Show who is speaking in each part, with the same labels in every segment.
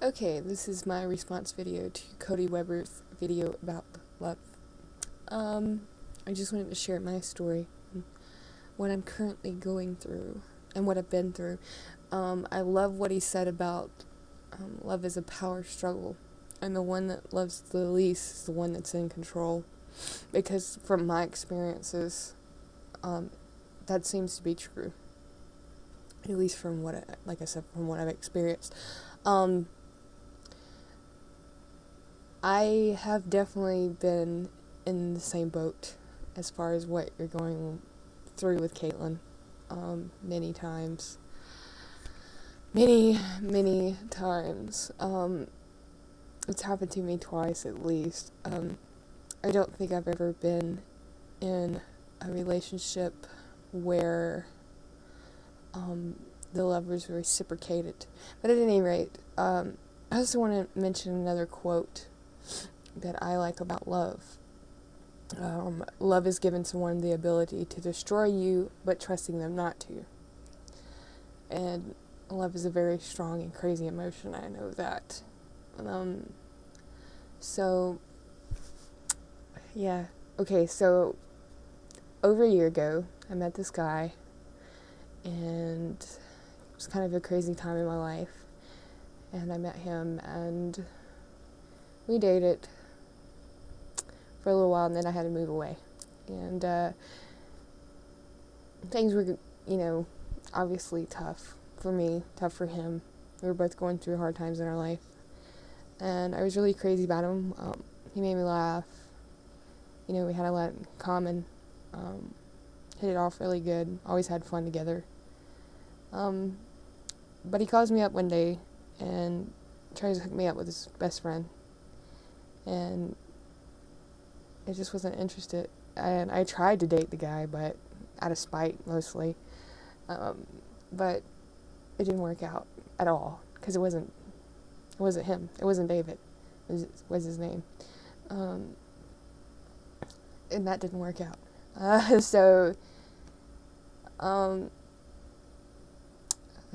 Speaker 1: Okay, this is my response video to Cody Weber's video about love. I just wanted to share my story, what I'm currently going through, and what I've been through. I love what he said about love is a power struggle, and the one that loves the least is the one that's in control. Because from my experiences, that seems to be true. At least from what, from what I've experienced. I have definitely been in the same boat as far as what you're going through with Caitlin, many times. Many times. It's happened to me twice at least. I don't think I've ever been in a relationship where the love was reciprocated. But at any rate, I also want to mention another quote that I like about love. Love is giving someone the ability to destroy you, but trusting them not to. And love is a very strong and crazy emotion, I know that. Okay, so over a year ago, I met this guy, and it was kind of a crazy time in my life, and I met him, and we dated for a little while, and then I had to move away, and things were, obviously tough for me, tough for him. We were both going through hard times in our life, and I was really crazy about him. He made me laugh. We had a lot in common. Hit it off really good. Always had fun together. But he calls me up one day and tries to hook me up with his best friend. And I just wasn't interested. And I tried to date the guy, but out of spite, mostly. But it didn't work out at all, because it wasn't him. It wasn't David. Was his name. And that didn't work out. So I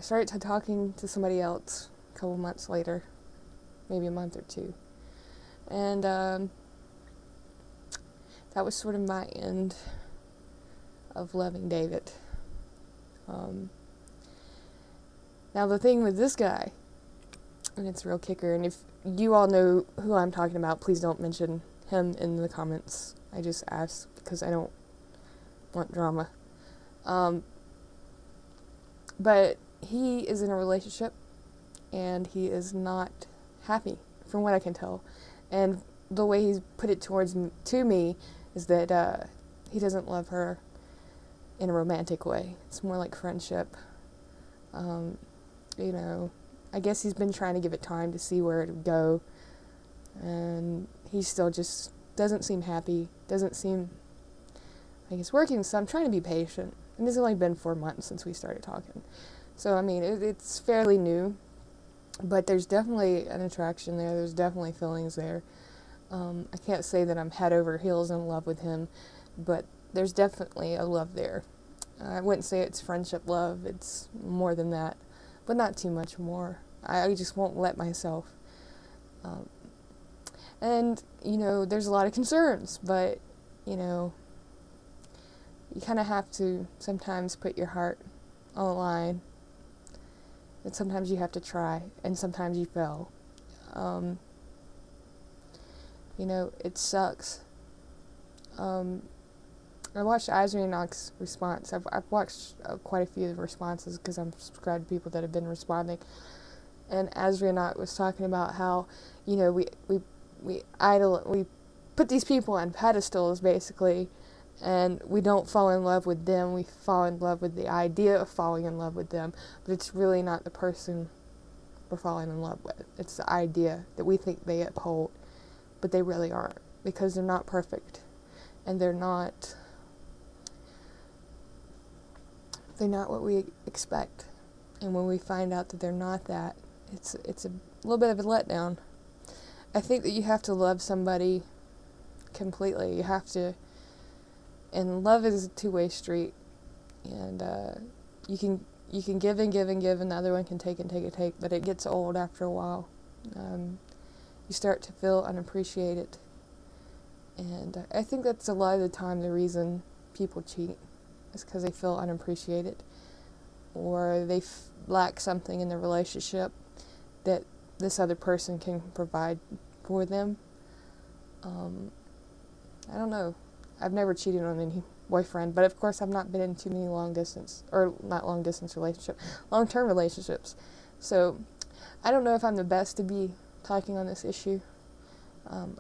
Speaker 1: started talking to somebody else a couple months later, maybe a month or two. And that was sort of my end of loving David. Now the thing with this guy, and it's a real kicker, and if you all know who I'm talking about, please don't mention him in the comments. I just ask because I don't want drama. But he is in a relationship, and he is not happy, from what I can tell. And the way he's put it to me is that he doesn't love her in a romantic way. It's more like friendship. I guess he's been trying to give it time to see where it would go, and he still just doesn't seem happy, doesn't seem like it's working, so I'm trying to be patient. And this has only been 4 months since we started talking. So, it's fairly new, but there's definitely an attraction there, there's definitely feelings there. I can't say that I'm head over heels in love with him, but there's definitely a love there. I wouldn't say it's friendship love, it's more than that, but not too much more. I just won't let myself. And, there's a lot of concerns, but, you kind of have to sometimes put your heart on the line, and sometimes you have to try, and sometimes you fail. It sucks. I watched Azrianok's response. I've watched quite a few of the responses because I'm subscribed to people that have been responding. And Azrianok was talking about how, we put these people on pedestals, basically, and we don't fall in love with them. We fall in love with the idea of falling in love with them, but it's really not the person we're falling in love with. It's the idea that we think they uphold, but they really aren't, because they're not perfect, and they're not what we expect. And when we find out that they're not that, it's a little bit of a letdown. I think that you have to love somebody completely. You have to, and love is a two-way street, and you can give and give and give, and the other one can take and take and take, but it gets old after a while. You start to feel unappreciated. And I think that's a lot of the time the reason people cheat is because they feel unappreciated, or they lack something in the relationship that this other person can provide for them. I don't know. I've never cheated on any boyfriend, but of course I've not been in too many long distance long-term relationships. So I don't know if I'm the best to be talking on this issue.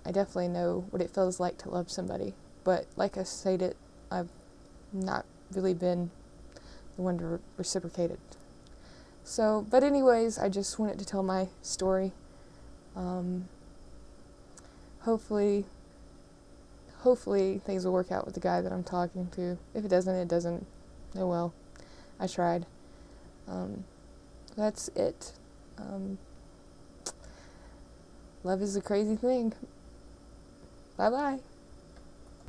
Speaker 1: I definitely know what it feels like to love somebody, but like I stated, I've not really been the one to reciprocate it. So, but anyways, I just wanted to tell my story. Hopefully things will work out with the guy that I'm talking to. If it doesn't, it doesn't. Oh well, I tried. That's it. Love is a crazy thing. Bye-bye.